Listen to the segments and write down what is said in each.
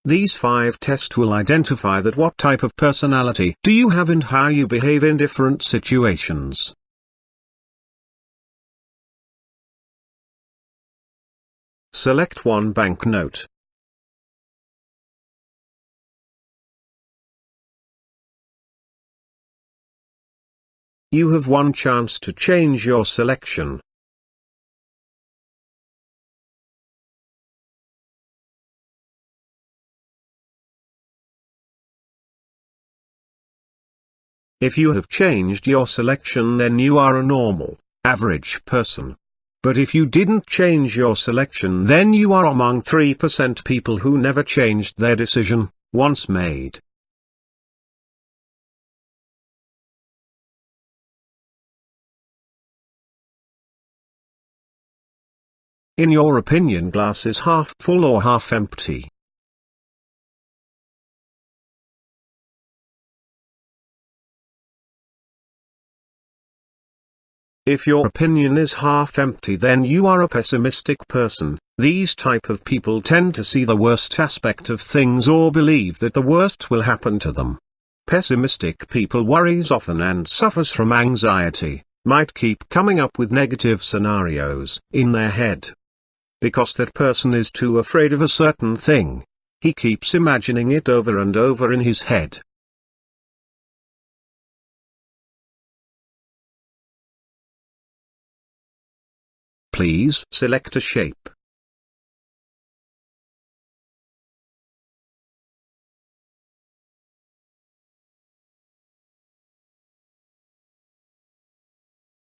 These 5 tests will identify that what type of personality do you have and how you behave in different situations. Select one banknote. You have one chance to change your selection. If you have changed your selection, then you are a normal, average person. But if you didn't change your selection, then you are among 3% people who never changed their decision, once made. In your opinion, glass is half full or half empty? If your opinion is half empty, then you are a pessimistic person. These type of people tend to see the worst aspect of things or believe that the worst will happen to them. Pessimistic people worries often and suffers from anxiety, might keep coming up with negative scenarios in their head. Because that person is too afraid of a certain thing, he keeps imagining it over and over in his head. Please select a shape.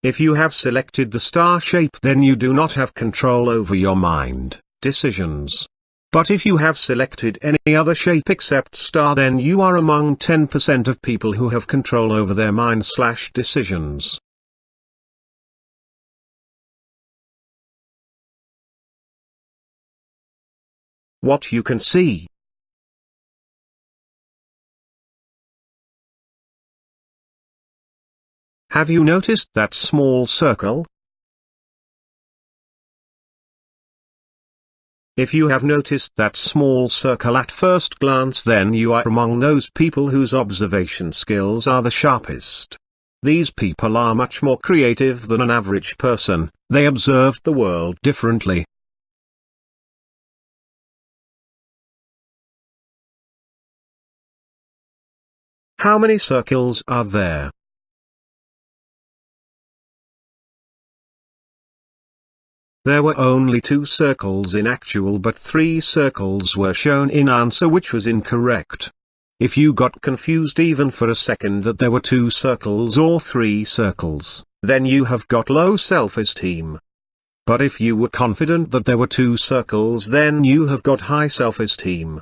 If you have selected the star shape, then you do not have control over your mind, decisions. But if you have selected any other shape except star, then you are among 10% of people who have control over their mind/decisions. What you can see. Have you noticed that small circle? If you have noticed that small circle at first glance, then you are among those people whose observation skills are the sharpest. These people are much more creative than an average person, they observed the world differently. How many circles are there? There were only 2 circles in actual, but 3 circles were shown in answer, which was incorrect. If you got confused even for a second that there were 2 circles or 3 circles, then you have got low self-esteem. But if you were confident that there were 2 circles, then you have got high self-esteem.